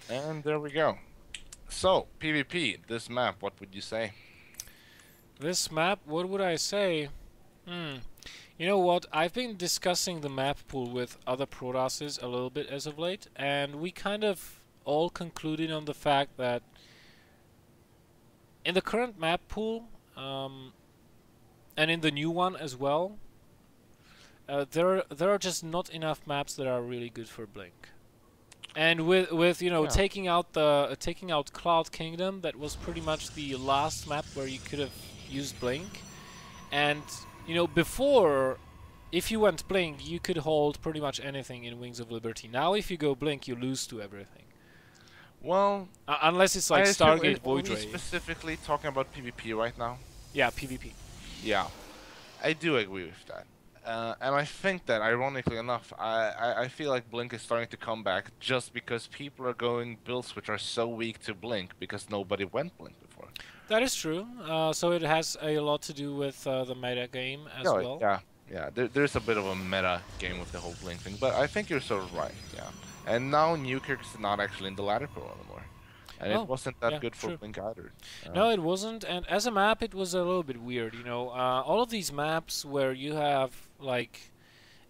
And there we go. So, PvP, this map, what would you say? This map, what would I say? Hmm. You know what? I've been discussing the map pool with other Protasses a little bit as of late, and we kind of all concluded on the fact that in the current map pool, and in the new one as well, there are just not enough maps that are really good for Blink. And with Yeah. taking out Cloud Kingdom, that was pretty much the last map where you could have used Blink. And before, if you went Blink, you could hold pretty much anything in Wings of Liberty. Now, if you go Blink, you lose to everything. Well, Unless it's I like assume, Stargate are Void we Ray. specifically talking about PvP right now? Yeah, PvP. Yeah, I do agree with that. And I think that, ironically enough, I feel like Blink is starting to come back just because people are going builds which are so weak to Blink because nobody went Blink before. That is true. So it has a lot to do with the meta game as No, well. yeah, yeah. There's a bit of a meta game with the whole Blink thing, but I think you're sort of right. Yeah. And now Newkirk is not actually in the ladder pool anymore, and it Oh, wasn't that yeah, good for true. Blink either. No, it wasn't. And as a map, it was a little bit weird. All of these maps where you have like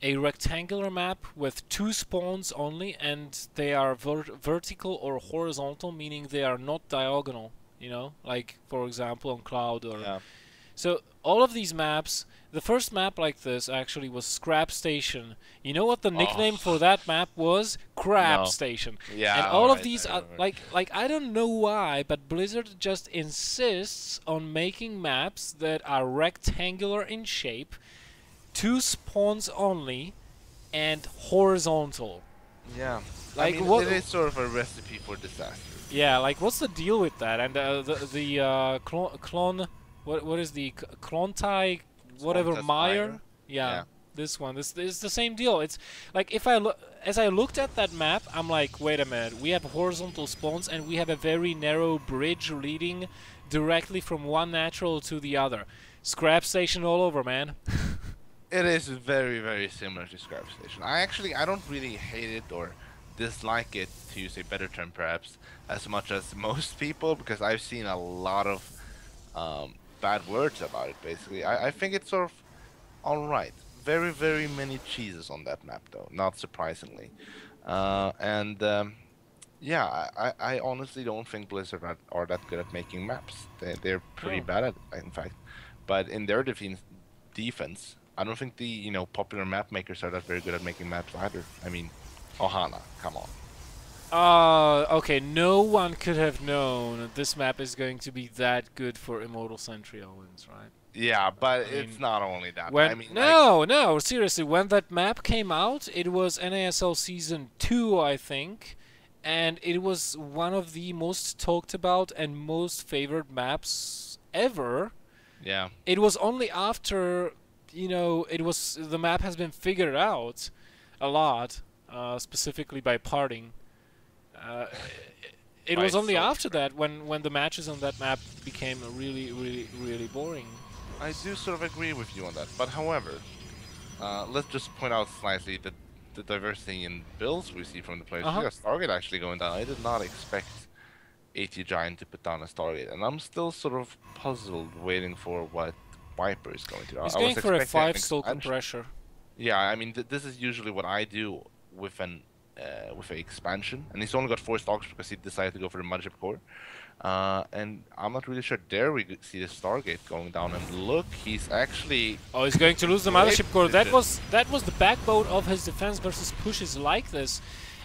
a rectangular map with two spawns only, and they are vertical or horizontal, meaning they are not diagonal. Like for example on Cloud or Yeah. so. All of these maps. The first map like this actually was Scrap Station. You know what the Oh nickname for that map was? Crap no. Station. And Yeah. All all of right. these I are remember. like I don't know why, but Blizzard just insists on making maps that are rectangular in shape, two spawns only, and horizontal. Yeah. I Like mean, what? it is sort of a recipe for disaster. Yeah, like what's the deal with that? And the clone, what is the Klontai whatever Swantas Meyer? Meyer. Yeah, Yeah. this one. This is the same deal. It's like if I look as I looked at that map, I'm like, wait a minute. We have horizontal spawns and we have a very narrow bridge leading directly from one natural to the other. Scrap station all over, man. It is very, very similar to Scrap Station. I don't really hate it or dislike it, to use a better term perhaps, as much as most people, because I've seen a lot of bad words about it, basically. I think it's sort of alright. Very, very many cheeses on that map, though, not surprisingly. And yeah, I honestly don't think Blizzard are that good at making maps. They're pretty Oh. bad at it, in fact. But in their defense, I don't think the popular map makers are that very good at making maps either. I mean, Ohana, come on. Okay, no one could have known this map is going to be that good for Immortal Sentry Owens, right? Yeah, but I it's mean, not only that. I when mean, like, no, seriously, when that map came out, it was NASL Season 2, I think, and it was one of the most talked about and most favored maps ever. yeah, It was only after, the map has been figured out a lot, specifically by parting. Uh, it by was only Soldier. after that when the matches on that map became really, really, really boring. I do sort of agree with you on that. But however, let's just point out slightly that the diversity in builds we see from the players. Uh-huh. We got Stargate actually going down. I did not expect ATGiant to put down a Stargate, and I'm still sort of puzzled, waiting for what Viper is going to do. He's I was going for a expecting an 5 expansion. compressor. Yeah, I mean, this is usually what I do with an with a expansion, and he's only got 4 stocks because he decided to go for the mothership core. And I'm not really sure. There we see the Stargate going down, and look, he's actually Oh, he's going to lose the great mothership core. position. That was the backbone of his defense versus pushes like this.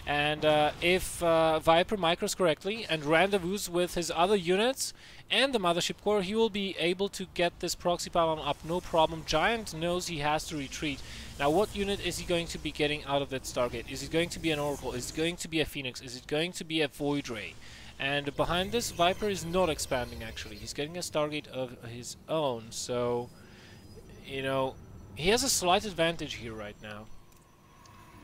And if Viper micros correctly and rendezvous with his other units and the mothership core, he will be able to get this proxy pylon up, no problem. Giant knows he has to retreat. Now, what unit is he going to be getting out of that Stargate? Is it going to be an Oracle? Is it going to be a Phoenix? Is it going to be a Void Ray? And behind this, Viper is not expanding, actually. He's getting a Stargate of his own, so, he has a slight advantage here right now.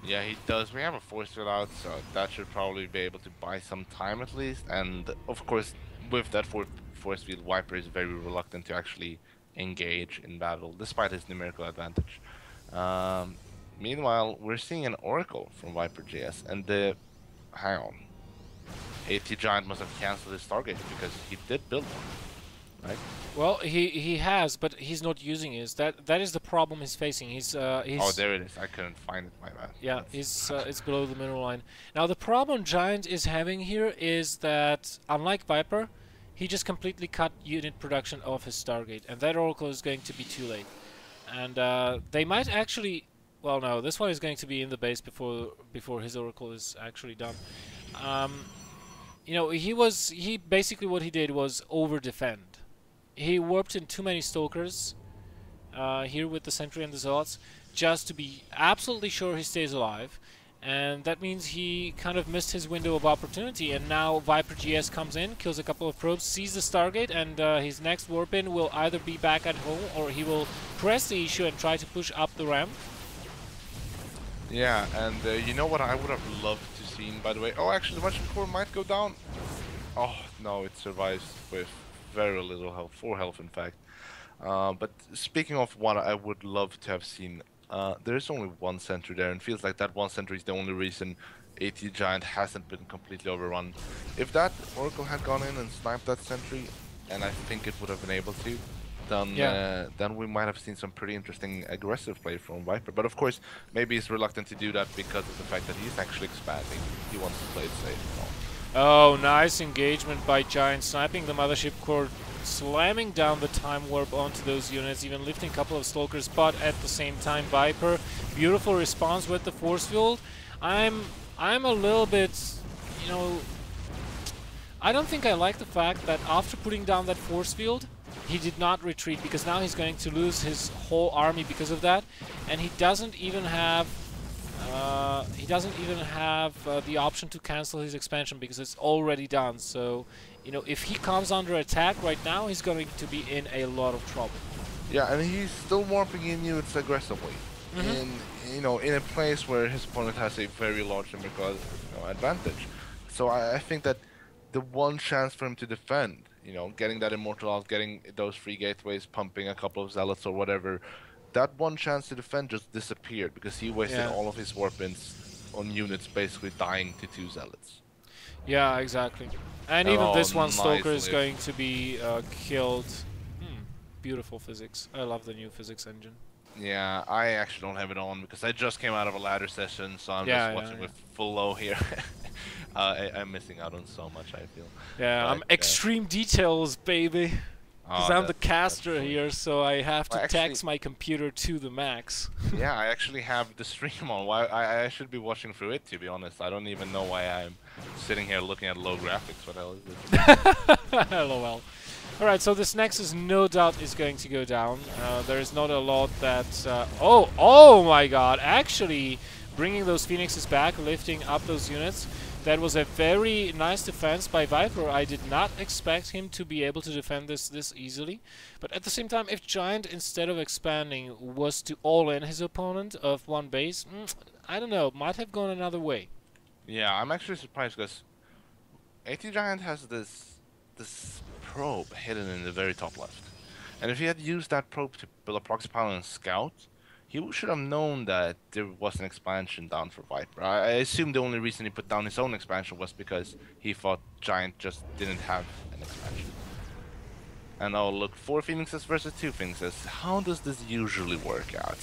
Yeah, he does. We have a force field out, so that should probably be able to buy some time at least. And of course, with that force field, Viper is very reluctant to actually engage in battle, despite his numerical advantage. Um, Meanwhile, we're seeing an Oracle from Viper JS, and hang on, ATGiant must have cancelled his Stargate because he did build one, right? Well, he has, but he's not using it. That is the problem he's facing. Oh, there it is. I couldn't find it. My bad. Yeah, it's below the mineral line. Now the problem Giant is having here is that, unlike Viper, he just completely cut unit production of his Stargate, and that Oracle is going to be too late. And they might actually, well, no, this one is going to be in the base before his Oracle is actually done. You know, he basically what he did was over defend. He warped in too many Stalkers here with the Sentry and the Zealots, just to be absolutely sure he stays alive, and that means he kind of missed his window of opportunity. And now Viper GS comes in, kills a couple of probes, sees the Stargate, and his next warp in will either be back at home or he will press the issue and try to push up the ramp. Yeah, and you know what I would have loved to see, by the way? Oh, actually, the Russian core might go down. Oh, no, it survives with very little health, 4 health in fact. But speaking of what I would love to have seen, there is only one sentry there, and it feels like that one sentry is the only reason ATGiant hasn't been completely overrun. If that Oracle had gone in and sniped that sentry, and I think it would have been able to, then we might have seen some pretty interesting aggressive play from Viper. But of course, maybe he's reluctant to do that because of the fact that he's actually expanding. He wants to play it safe. Oh, nice engagement by Giant, sniping the Mothership core, slamming down the time warp onto those units, even lifting a couple of Stalkers, but at the same time Viper, beautiful response with the force field. I'm a little bit, you know, I don't think I like the fact that after putting down that force field, he did not retreat, because now he's going to lose his whole army because of that, and he doesn't even have the option to cancel his expansion because it's already done. So, you know, if he comes under attack right now, he's going to be in a lot of trouble. Yeah, and he's still warping in units aggressively, in a place where his opponent has a very large numerical advantage. So I think that the one chance for him to defend, getting that immortal out, getting those free gateways, pumping a couple of zealots or whatever, that one chance to defend just disappeared because he wasted all of his warp-ins on units basically dying to 2 zealots. Yeah, exactly. And even this one Stalker is going to be killed. Beautiful physics. I love the new physics engine. Yeah, I actually don't have it on because I just came out of a ladder session, so I'm just watching with full low here. I'm missing out on so much, I feel. Yeah, I'm extreme details, baby. Because I'm the caster here, so I have to tax my computer to the max. Yeah, I actually have the stream on. I should be watching through it, to be honest. I don't even know why I'm sitting here looking at low graphics. What the hell is this? LOL. Alright, so this Nexus no doubt is going to go down. There is not a lot that... oh my god! Actually, bringing those Phoenixes back, lifting up those units. That was a very nice defense by Viper. I did not expect him to be able to defend this easily. But at the same time, if Giant, instead of expanding, was to all-in his opponent of one base, I don't know, might have gone another way. Yeah, I'm actually surprised because ATGiant has this probe hidden in the very top left. And if he had used that probe to build a proxy pylon and scout, he should have known that there was an expansion down for Viper. I assume the only reason he put down his own expansion was because he thought Giant just didn't have an expansion. And oh look, 4 Phoenixes versus 2 Phoenixes. How does this usually work out?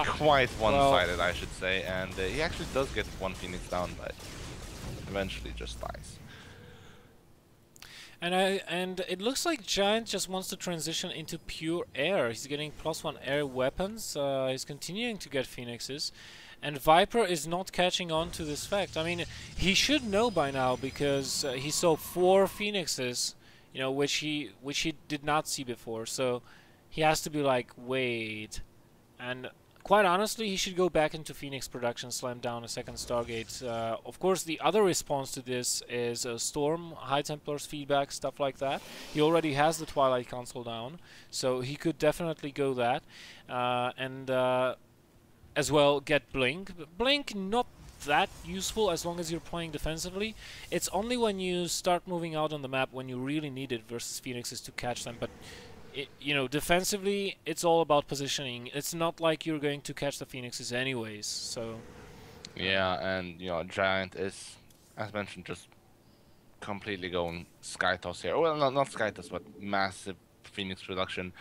Quite one-sided, I should say. And he actually does get 1 Phoenix down, but eventually just dies. And it looks like Giant just wants to transition into pure air. He's getting +1 air weapons. He's continuing to get Phoenixes. And Viper is not catching on to this fact. I mean, he should know by now because he saw 4 Phoenixes, which he did not see before. So he has to be like, wait. And quite honestly, he should go back into Phoenix production, slam down a second Stargate. Of course, the other response to this is Storm, High Templars feedback, stuff like that. He already has the Twilight Console down, so he could definitely go that. And as well, get Blink. Blink, not that useful as long as you're playing defensively. It's only when you start moving out on the map when you really need it versus Phoenixes to catch them. But defensively, it's all about positioning. It's not like you're going to catch the Phoenixes anyways, so... Yeah, and, Giant is, as mentioned, just completely going Skytoss here. Well, not Skytoss, but massive Phoenix production.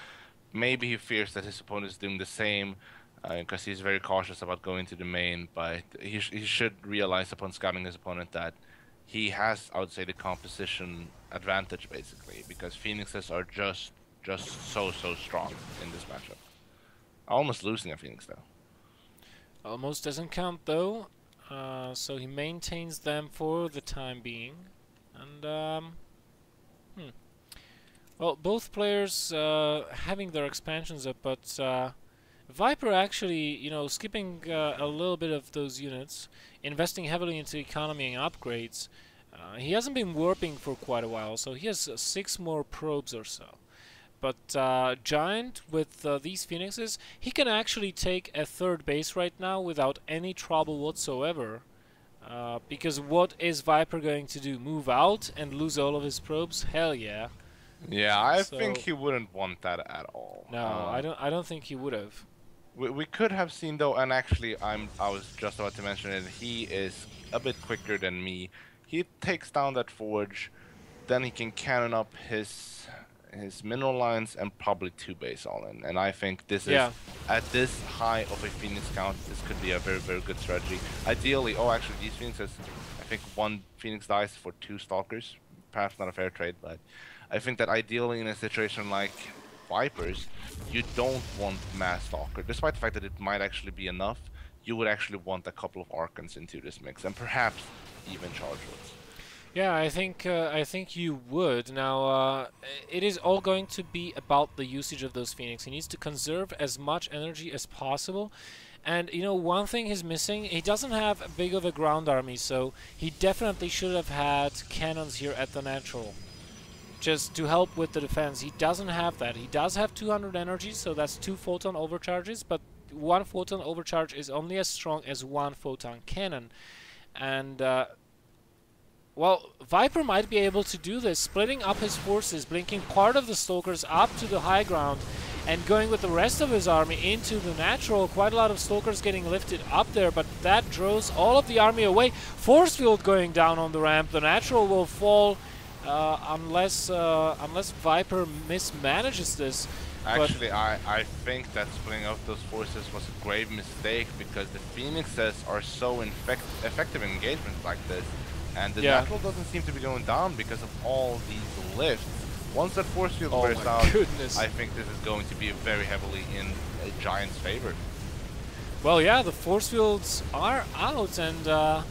Maybe he fears that his opponent is doing the same, because he's very cautious about going to the main. But he should realize upon scouting his opponent that he has, I would say, the composition advantage basically, because Phoenixes are just so strong in this matchup. Almost losing a Phoenix though. Almost doesn't count though, so he maintains them for the time being. And well, both players having their expansions up, but Viper actually, you know, skipping a little bit of those units, investing heavily into economy and upgrades. He hasn't been warping for quite a while, so he has 6 more probes or so. But Giant, with these Phoenixes, he can actually take a 3rd base right now without any trouble whatsoever. Because what is Viper going to do? Move out and lose all of his probes? Hell yeah. Yeah, I think he wouldn't want that at all. No, I don't think he would have. We could have seen though, and actually I was just about to mention it, he is a bit quicker than me. He takes down that forge, then he can cannon up his mineral lines and probably 2 base all in. And I think this is, at this high of a Phoenix count, this could be a very good strategy. Ideally, oh actually these Phoenixes, I think 1 Phoenix dies for 2 Stalkers. Perhaps not a fair trade, but I think that ideally in a situation like Vipers, you don't want mass Stalker. Despite the fact that it might actually be enough, you would actually want a couple of Archons into this mix, and perhaps even Charge Woods. Yeah, I think you would. Now, it is all going to be about the usage of those Phoenix. He needs to conserve as much energy as possible. And, you know, one thing he's missing, he doesn't have a big of a ground army, so he definitely should have had cannons here at the natural, just to help with the defense. He doesn't have that. He does have 200 energy, so that's 2 photon overcharges, but 1 photon overcharge is only as strong as 1 photon cannon. And, well, Viper might be able to do this, splitting up his forces, blinking part of the Stalkers up to the high ground, and going with the rest of his army into the natural. Quite a lot of Stalkers getting lifted up there, but that draws all of the army away. Force field going down on the ramp. The natural will fall unless Viper mismanages this. Actually, I think that splitting up those forces was a grave mistake, because the Phoenixes are so effective in engagements like this. And the natural doesn't seem to be going down because of all these lifts. Once that force field wears out, I think this is going to be very heavily in a Giant's favor. Well, yeah, the force fields are out, and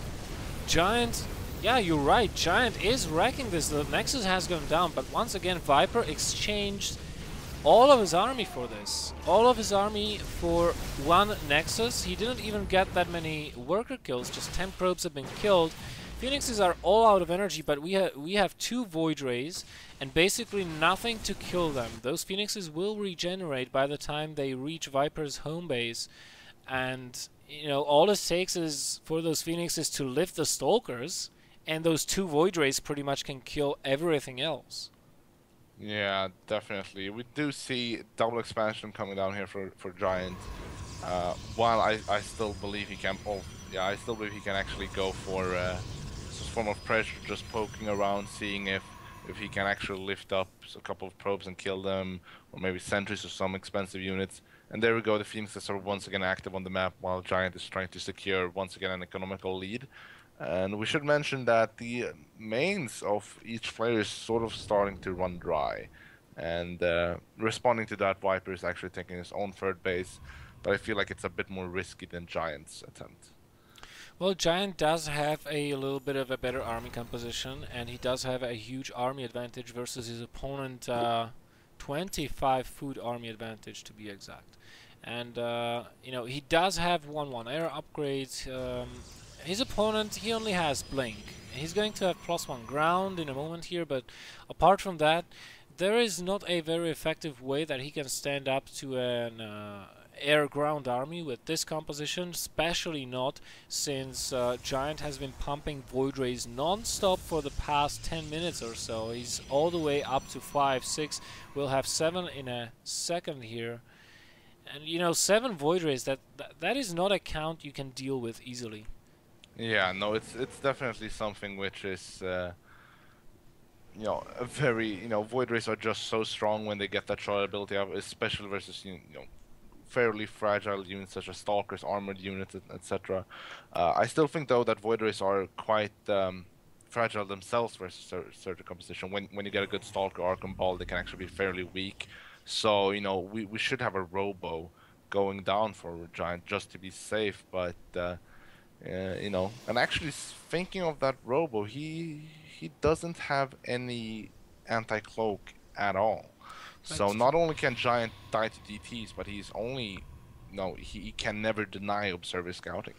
Giant, yeah, you're right, Giant is wrecking this. The Nexus has gone down, but once again, Viper exchanged all of his army for this. All of his army for 1 Nexus. He didn't even get that many worker kills, just 10 probes have been killed. Phoenixes are all out of energy, but we have 2 Void Rays and basically nothing to kill them. Those Phoenixes will regenerate by the time they reach Viper's home base, and you know, all it takes is for those Phoenixes to lift the Stalkers, and those 2 Void Rays pretty much can kill everything else. Yeah, definitely. We do see double expansion coming down here for Giant. While I still believe he can. Oh, yeah, I still believe he can actually go for some form of pressure, just poking around, seeing if he can actually lift up a couple of probes and kill them, or maybe sentries or some expensive units. And there we go. The Phoenixes are once again active on the map, while Giant is trying to secure once again an economical lead. And we should mention that the mains of each player is sort of starting to run dry. And responding to that, Viper is actually taking his own 3rd base, but I feel like it's a bit more risky than Giant's attempt. Well, Giant does have a little bit of a better army composition, and he does have a huge army advantage versus his opponent, 25 food army advantage to be exact. And, you know, he does have 1/1 air upgrades. His opponent, he only has Blink. He's going to have +1 ground in a moment here, but apart from that, there is not a very effective way that he can stand up to an air-ground army with this composition, especially not since Giant has been pumping Void Rays non-stop for the past 10 minutes or so. He's all the way up to 5, 6. We'll have 7 in a second here. And, you know, 7 Void Rays, that is not a count you can deal with easily. Yeah, no, it's definitely something which is you know, a very, you know, Void Rays are just so strong when they get that shard ability up, especially versus, you know, fairly fragile units such as Stalkers, armored units, etc. I still think though that Void Rays are quite fragile themselves versus certain composition. When you get a good Stalker Archon Ball, they can actually be fairly weak. So, you know, we should have a Robo going down for Giant just to be safe, but you know, and actually thinking of that Robo, he doesn't have any anti-cloak at all. So That's true. not only can Giant die to DTs, but he's only no, he can never deny Observer Scouting.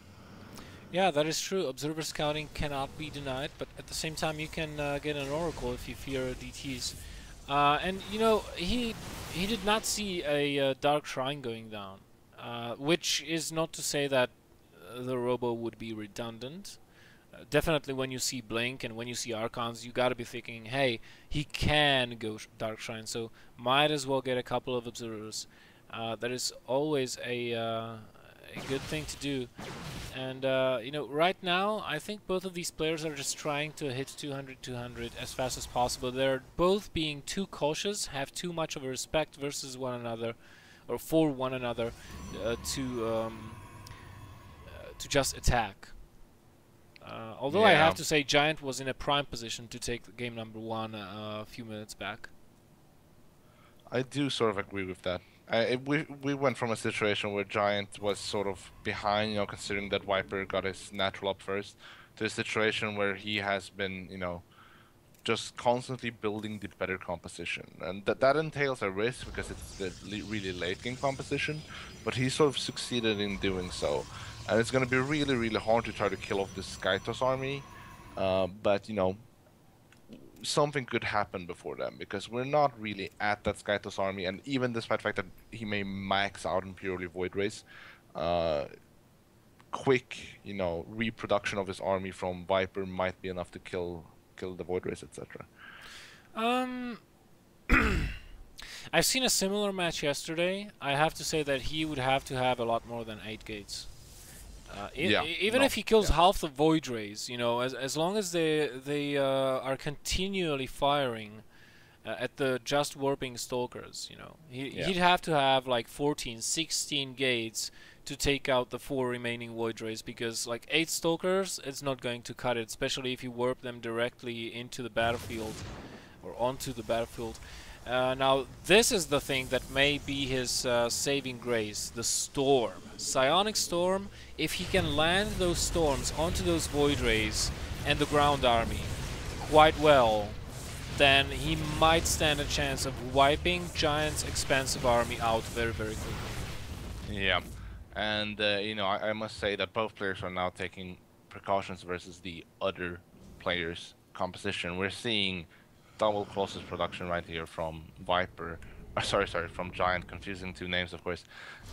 Yeah, that is true. Observer scouting cannot be denied, but at the same time, you can get an Oracle if you fear DTs. And you know, he did not see a Dark Shrine going down, which is not to say that the Robo would be redundant. Definitely, when you see Blink and when you see Archons, you gotta be thinking, hey, he can go Dark Shrine, so might as well get a couple of Observers. That is always a good thing to do. And you know, right now, I think both of these players are just trying to hit 200 as fast as possible. They're both being too cautious, have too much of a respect versus one another, or for one another, to just attack. Although I Yeah, have to say, Giant was in a prime position to take game number 1 a few minutes back. I do sort of agree with that. We went from a situation where Giant was sort of behind, you know, considering that Viper got his natural up first, to a situation where he has been, you know, just constantly building the better composition, and that entails a risk because it's the really late game composition, but he sort of succeeded in doing so, and it's going to be really hard to try to kill off this Skytos army, but you know, something could happen before then because we're not really at that Skytos army, and even despite the fact that he may max out in purely Void Race, uh, quick, you know, reproduction of his army from Viper might be enough to kill the Void Race, etc. Um, I've seen a similar match yesterday. I have to say that he would have to have a lot more than 8 gates. Yeah, Even no, if he kills yeah, half the Void Rays, you know, as long as they are continually firing at the just warping Stalkers, you know, yeah, he'd have to have like 14, 16 gates to take out the 4 remaining Void Rays, because like 8 Stalkers, it's not going to cut it, especially if you warp them directly into the battlefield or onto the battlefield. Now, this is the thing that may be his saving grace, the Storm. Psionic Storm, if he can land those Storms onto those Void Rays and the ground army quite well, then he might stand a chance of wiping Giant's expansive army out very quickly. yeah. And you know, I must say that both players are now taking precautions versus the other players' composition. We're seeing double Colossus production right here from Viper. Sorry, from Giant, confusing two names, of course.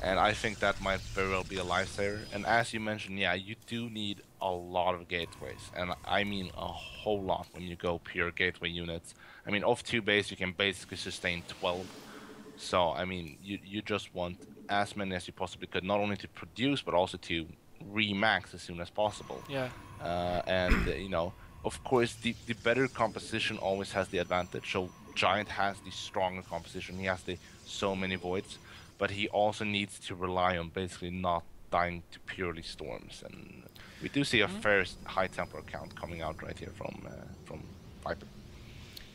And I think that might very well be a lifesaver. And as you mentioned, yeah, you do need a lot of gateways. And I mean a whole lot when you go pure gateway units. I mean, off 2 base, you can basically sustain 12. So, I mean, you just want as many as you possibly could, not only to produce, but also to remax as soon as possible. Yeah. And, you know, of course, the better composition always has the advantage. So Giant has the stronger composition. He has the so many voids, but he also needs to rely on basically not dying to purely storms. And we do see a fair high tempo count coming out right here from Viper.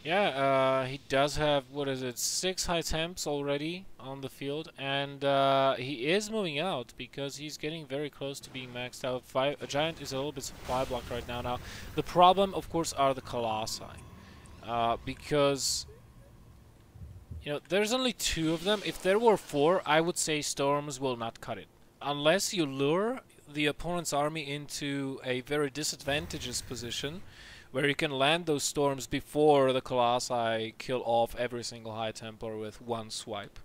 Yeah, he does have, what is it, 6 high temps already on the field, and he is moving out because he's getting very close to being maxed out. Giant is a little bit supply blocked right now. Now, the problem, of course, are the Colossi, because, you know, there's only 2 of them. If there were 4, I would say Storms will not cut it. Unless you lure the opponent's army into a very disadvantageous position, where you can land those Storms before the Colossi kill off every single High Templar with 1 swipe.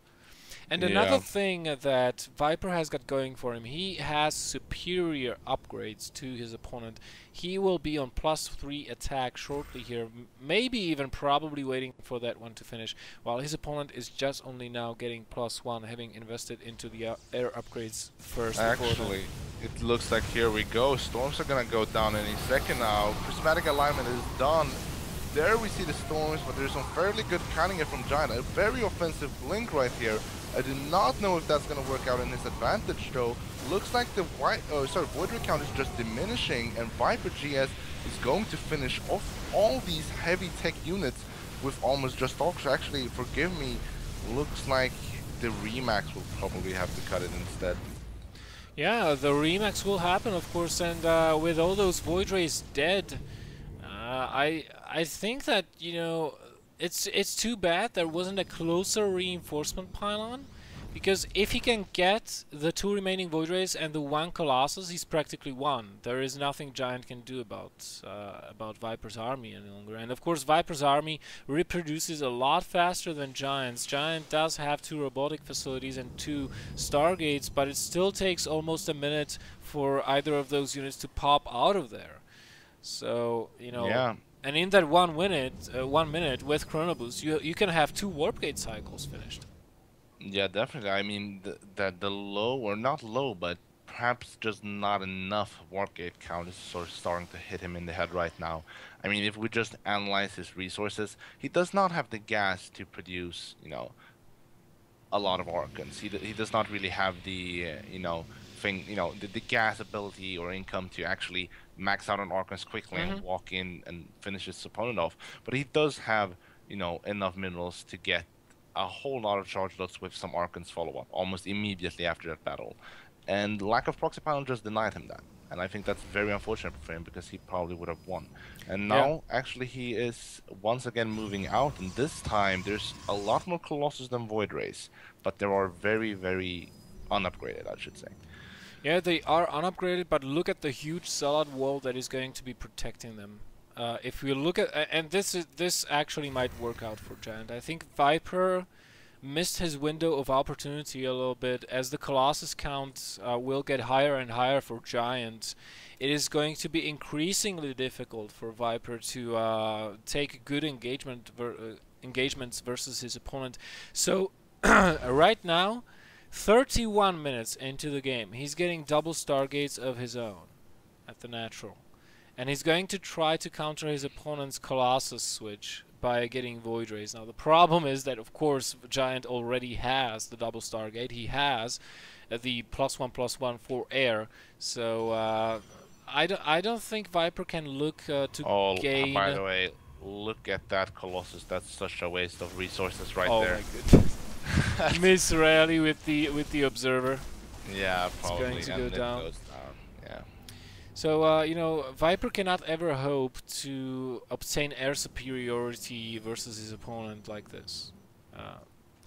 And another Yeah, thing that Viper has got going for him, he has superior upgrades to his opponent. He will be on +3 attack shortly here, maybe even probably waiting for that one to finish, while his opponent is just only now getting +1, having invested into the air upgrades first. actually, it looks like here we go. Storms are gonna go down any second now. Prismatic alignment is done. There we see the storms, but there's some fairly good cutting here from Giant. A very offensive blink right here. I do not know if that's going to work out in his advantage though. Looks like the Void Ray count is just diminishing, and Viper GS is going to finish off all these heavy tech units with almost just Arcs. Actually, forgive me, looks like the Remax will probably have to cut it instead. Yeah, the Remax will happen, of course, and with all those Void Rays dead, I think that, you know, it's too bad there wasn't a closer reinforcement pylon, because if he can get the 2 remaining Void Rays and the 1 Colossus, he's practically won. There is nothing Giant can do about Viper's army any longer. And of course, Viper's army reproduces a lot faster than Giant's. Giant does have 2 robotic facilities and 2 Stargates, but it still takes almost a minute for either of those units to pop out of there. So, you know, yeah. And in that 1 minute with Chrono Boost, you can have 2 Warp Gate cycles finished. Yeah, definitely. I mean, the low, or not low, but perhaps just not enough Warp Gate count is sort of starting to hit him in the head right now. I mean, if we just analyze his resources, he does not have the gas to produce, you know, a lot of Archons. He does not really have the, the gas ability or income to actually max out on Archons quickly and walk in and finish his opponent off. But he does have, you know, enough minerals to get a whole lot of charge lots with some Archons follow-up almost immediately after that battle. And lack of proxy pylon just denied him that. And I think that's very unfortunate for him, because he probably would have won. And now, actually, he is once again moving out, and this time there's a lot more Colossus than Void Rays, but there are very, very unupgraded, I should say. Yeah, they are unupgraded, but look at the huge Zealot wall that is going to be protecting them. If we look at, and this actually might work out for Giant. I think Viper missed his window of opportunity a little bit. As the Colossus count will get higher and higher for Giant, it is going to be increasingly difficult for Viper to take good engagements versus his opponent. So right now, 31 minutes into the game, he's getting double Stargates of his own at the natural. And he's going to try to counter his opponent's Colossus switch by getting Void Rays. Now the problem is that, of course, Giant already has the double Stargate. He has the +1/+1 for air. So I don't think Viper can look to gain... by the way, look at that Colossus. That's such a waste of resources right there. Oh my goodness. Miss Rally with the Observer. Yeah, probably. It's going to go down. It goes down. Yeah. So, you know, Viper cannot ever hope to obtain air superiority versus his opponent like this.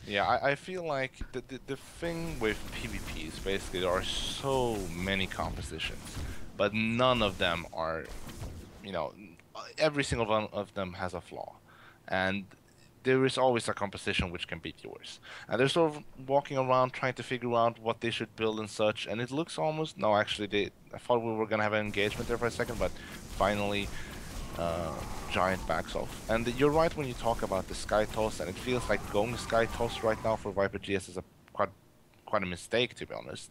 Yeah, I feel like the thing with PvP is basically there are so many compositions, but none of them are, you know, every single one of them has a flaw. And there is always a composition which can beat yours. And they're sort of walking around trying to figure out what they should build and such, and it looks almost... No, actually, I thought we were going to have an engagement there for a second, but finally Giant backs off. And you're right when you talk about the Sky Toss, and it feels like going Sky Toss right now for Viper GS is quite a mistake, to be honest.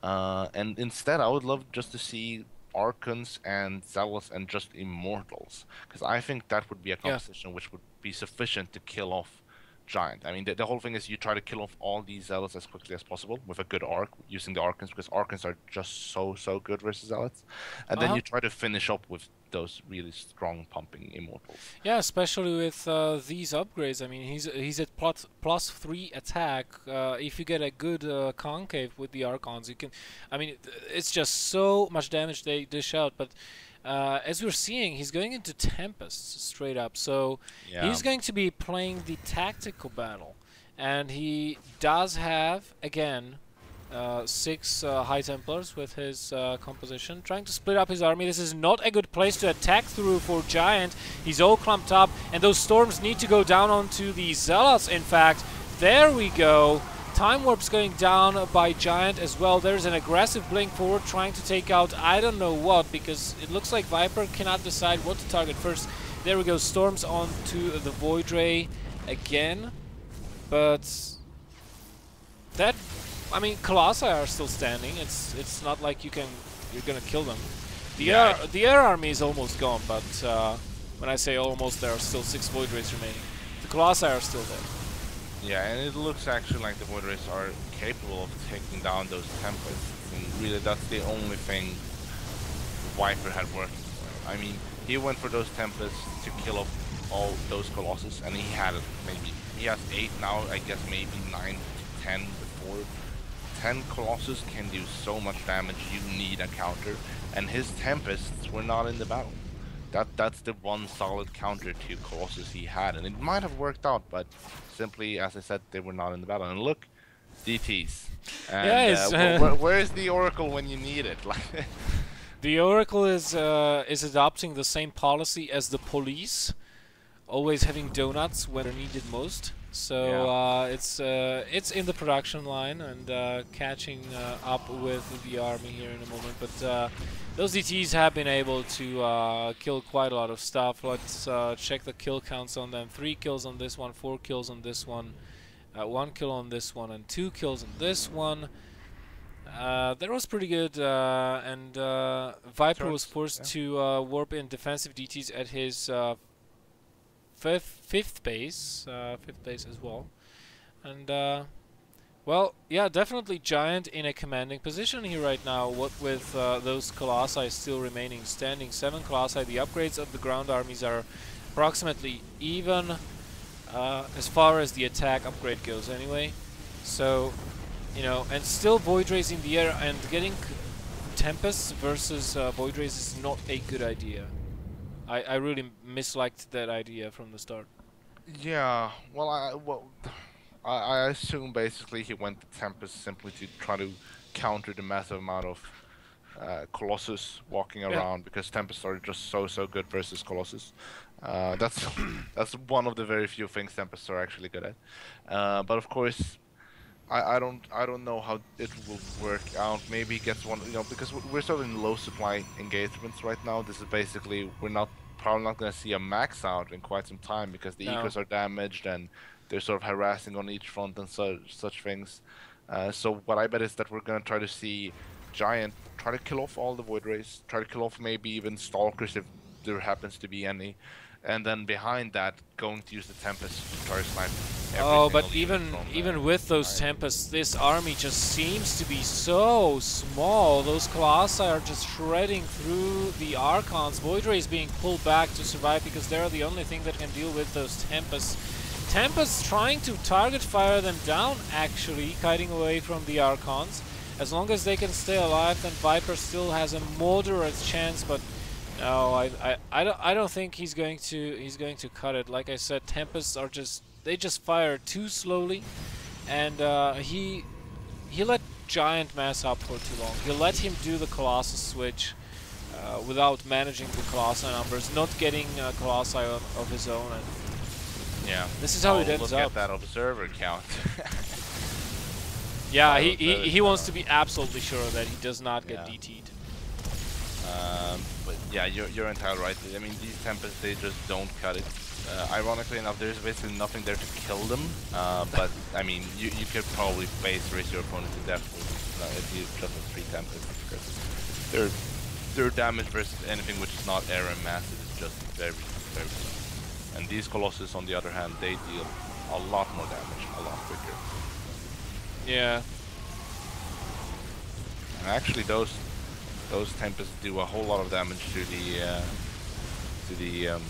And instead, I would love just to see Archons and Zealots and just Immortals, because I think that would be a composition which would be sufficient to kill off Giant. I mean, the whole thing is you try to kill off all these Zealots as quickly as possible with a good arc, using the Archons, because Archons are just so good versus Zealots. And then you try to finish up with those really strong pumping Immortals. Yeah, especially with these upgrades. I mean, he's at +3 attack. If you get a good concave with the Archons, you can... I mean, it's just so much damage they dish out, but... as we're seeing, he's going into Tempests straight up, so he's going to be playing the tactical battle, and he does have, again, 6 High Templars with his composition, trying to split up his army. This is not a good place to attack through for Giant. He's all clumped up, and those storms need to go down onto the Zealots, in fact. There we go. Time Warp's going down by Giant as well. There's an aggressive blink forward trying to take out I don't know what, because it looks like Viper cannot decide what to target first. There we go, storms onto the Void Ray again. But that, I mean, Colossi are still standing. It's not like you're gonna kill them. The air army is almost gone, but When I say almost, there are still 6 Void Rays remaining. The Colossi are still there. Yeah, and it looks actually like the Void Rays are capable of taking down those Tempests. And really, that's the only thing Viper had working for him. I mean, he went for those Tempests to kill off all those Colossus, and he had maybe, he has 8 now, I guess maybe 9 to 10 before. 10 Colossus can do so much damage, you need a counter, and his Tempests were not in the battle. That's the one solid counter to Colossus he had, and it might have worked out, but simply, as I said, they were not in the battle. And look, DTs. And Yeah, where is the Oracle when you need it? Like, the Oracle is adopting the same policy as the police, always having donuts when they're needed most. So yeah. it's in the production line and catching up with the army here in a moment. But those DTs have been able to kill quite a lot of stuff. Let's check the kill counts on them. 3 kills on this one, 4 kills on this one, 1 kill on this one, and 2 kills on this one. That was pretty good, and Viper was forced to warp in defensive DTs at his fifth base as well. And well, yeah, definitely Giant in a commanding position here right now. What with those Colossi still remaining standing, 7 Colossi. The upgrades of the ground armies are approximately even as far as the attack upgrade goes anyway. So, you know, and still Void Rays in the air, and getting Tempests versus Void Rays is not a good idea. I really misliked that idea from the start. Yeah, well, I assume basically he went to Tempest simply to try to counter the massive amount of Colossus walking around, because Tempests are just so good versus Colossus. That's that's one of the very few things Tempests are actually good at. But of course, I don't know how it will work out. Maybe he gets one, you know, because we're sort of in low supply engagements right now. This is basically, we're probably not going to see a max out in quite some time, because the ecos are damaged and they're sort of harassing on each front and such things. So what I bet is that we're going to try to see Giant try to kill off all the Void Rays, try to kill off maybe even Stalkers if there happens to be any, and then behind that going to use the Tempest to try to snipe. Oh, but even with those Tempests, this army just seems to be so small. Those Colossi are just shredding through the Archons. Void Rays being pulled back to survive because they're the only thing that can deal with those Tempests. Tempests trying to target fire them down, actually, kiting away from the Archons. As long as they can stay alive, then Viper still has a moderate chance, but no, I don't think he's going to cut it. Like I said, Tempests are they just fire too slowly, and he let Giant mass up for too long. He let him do the Colossus switch without managing the Colossi numbers, not getting Colossi of his own. And yeah, this is how it ends up. Look at that observer count. Yeah, he wants to be absolutely sure that he does not get DT'd. But yeah, you're entirely right. I mean, these Tempests, they just don't cut it. Ironically enough, there's basically nothing there to kill them. But I mean, you could probably race your opponent to death with if you just have 3 Tempests, because their damage versus anything which is not air and massive is just very slow. And these Colossus, on the other hand, they deal a lot more damage, a lot quicker. Yeah. And actually, those Tempests do a whole lot of damage to the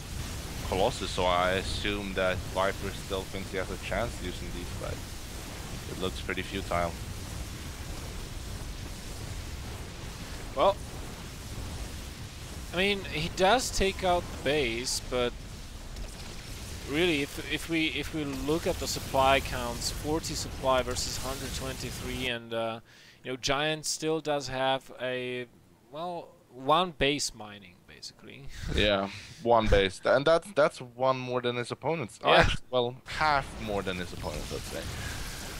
Colossus, so I assume that Viper still thinks he has a chance using these, but it looks pretty futile. Well, I mean, he does take out the base, but really, if we look at the supply counts, 40 supply versus 123, and you know, Giant still does have a, well, 1 base mining basically. Yeah, 1 base, and that's 1 more than his opponents. Yeah. Actually, well, half more than his opponents, let's say.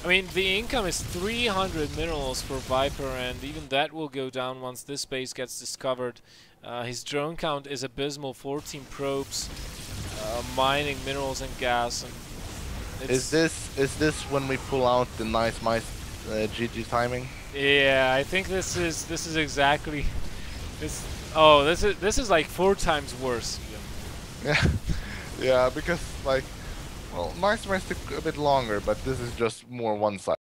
I mean, the income is 300 minerals for Viper, and even that will go down once this base gets discovered. His drone count is abysmal, 14 probes, mining minerals and gas. And is this when we pull out the nice GG timing? Yeah, I think this is exactly this. Oh, this is like 4 times worse even. Yeah, yeah, because like, well, my turns took a bit longer, but this is just more one-sided.